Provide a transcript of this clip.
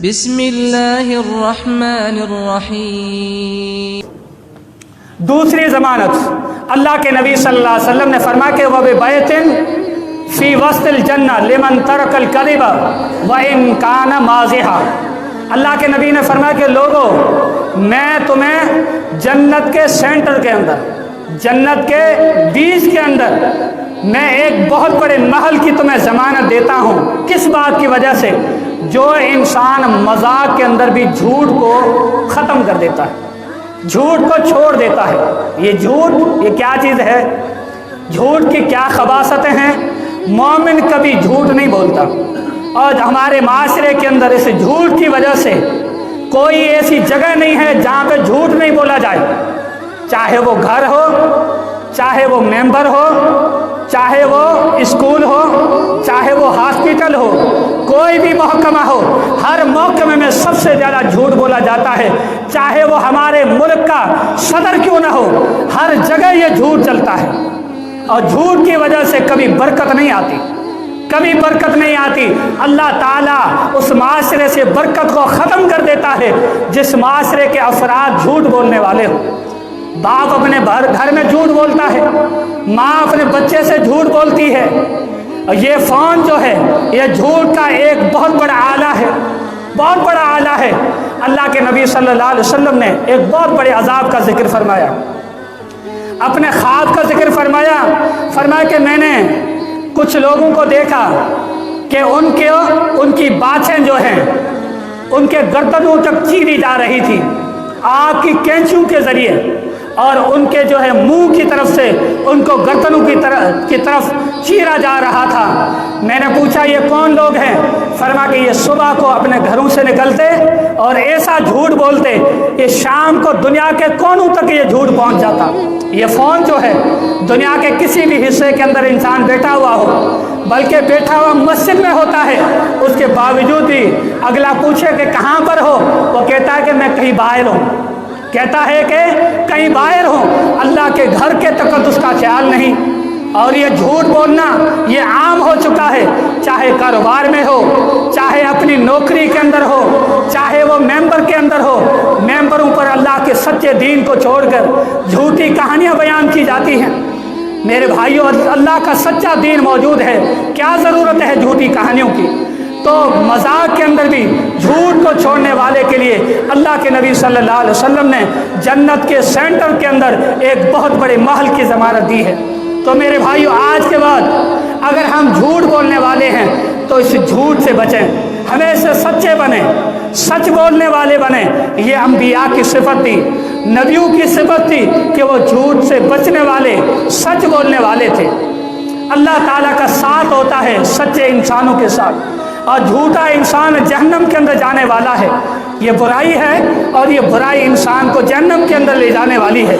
بسم اللہ الرحمن الرحیم۔ دوسری ضمانت اللہ کے نبی صلی اللہ علیہ وسلم نے فرمایا کہ وَبِبَيْتٍ فِي وَسْطِ الْجَنَّةِ لِمَنْ تَرَكَ الْكَذِبَ وَإِنْ كَانَ مَازِحًا۔ اللہ کے نبی نے فرمایا کہ لوگوں، میں تمہیں جنت کے سینٹر کے اندر، جنت کے بیچ کے اندر میں ایک بہت بڑے محل کی تمہیں ضمانت دیتا ہوں۔ کس بات کی وجہ سے؟ جو انسان مذاق کے اندر بھی جھوٹ کو ختم کر دیتا ہے، جھوٹ کو چھوڑ دیتا ہے۔ یہ جھوٹ یہ کیا چیز ہے؟ جھوٹ کی کیا خباثتیں ہیں؟ مومن کبھی جھوٹ نہیں بولتا، اور ہمارے معاشرے کے اندر اس جھوٹ کی وجہ سے کوئی ایسی جگہ نہیں ہے جہاں پہ جھوٹ نہیں بولا جائے، چاہے وہ گھر ہو، چاہے وہ ممبر ہو، چاہے وہ اسکول ہو، چاہے وہ ہاسپٹل ہو، کوئی بھی محکمہ ہو، ہر محکمے میں سب سے زیادہ جھوٹ بولا جاتا ہے، چاہے وہ ہمارے ملک کا صدر کیوں نہ ہو، ہر جگہ یہ جھوٹ چلتا ہے۔ اور جھوٹ کی وجہ سے کبھی برکت نہیں آتی، کبھی برکت نہیں آتی۔ اللہ تعالیٰ اس معاشرے سے برکت کو ختم کر دیتا ہے جس معاشرے کے افراد جھوٹ بولنے والے ہوں۔ باپ اپنے گھر میں جھوٹ بولتا ہے، ماں اپنے بچے سے جھوٹ بولتی ہے، اور یہ فون جو ہے یہ جھوٹ کا ایک بہت بڑا آلہ ہے، بہت بڑا آلہ ہے۔ اللہ کے نبی صلی اللہ علیہ وسلم نے ایک بہت بڑے عذاب کا ذکر فرمایا، اپنے خواب کا ذکر فرمایا کہ میں نے کچھ لوگوں کو دیکھا کہ ان کی باتیں جو ہیں ان کے گردنوں تک چیری جا رہی تھی آگ کی کینچیوں کے ذریعے، اور ان کے جو ہے منہ کی طرف سے ان کو گردنوں کی طرف چیرا جا رہا تھا۔ میں نے پوچھا یہ کون لوگ ہیں؟ فرمایا کہ یہ صبح کو اپنے گھروں سے نکلتے اور ایسا جھوٹ بولتے کہ شام کو دنیا کے کونوں تک یہ جھوٹ پہنچ جاتا۔ یہ فون جو ہے دنیا کے کسی بھی حصے کے اندر انسان بیٹھا ہوا ہو، بلکہ بیٹھا ہوا مسجد میں ہوتا ہے، اس کے باوجود بھی اگلا پوچھے کہ کہاں پر ہو، وہ کہتا ہے کہ میں کہیں باہر ہوں، کہتا ہے کہ کہیں باہر ہوں۔ اللہ کے گھر کے تقدس کا خیال نہیں، اور یہ جھوٹ بولنا یہ عام ہو چکا ہے، چاہے کاروبار میں ہو، چاہے اپنی نوکری کے اندر ہو، چاہے وہ ممبر کے اندر ہو۔ ممبروں پر اللہ کے سچے دین کو چھوڑ کر جھوٹی کہانیاں بیان کی جاتی ہیں۔ میرے بھائیوں، اللہ کا سچا دین موجود ہے، کیا ضرورت ہے جھوٹی کہانیوں کی؟ تو مذاق کے اندر بھی جھوٹ کو چھوڑنے والے کے لیے اللہ کے نبی صلی اللہ علیہ وسلم نے جنت کے سینٹر کے اندر ایک بہت بڑے محل کی ضمانت دی ہے۔ تو میرے بھائیوں، آج کے بعد اگر ہم جھوٹ بولنے والے ہیں تو اس جھوٹ سے بچیں، ہمیشہ سچے بنیں، سچ بولنے والے بنیں۔ یہ انبیاء کی صفت تھی، نبیوں کی صفت تھی کہ وہ جھوٹ سے بچنے والے، سچ بولنے والے تھے۔ اللہ تعالیٰ کا ساتھ ہوتا ہے سچے انسانوں کے ساتھ، اور جھوٹا انسان جہنم کے اندر جانے والا ہے۔ یہ برائی ہے، اور یہ برائی انسان کو جہنم کے اندر لے جانے والی ہے۔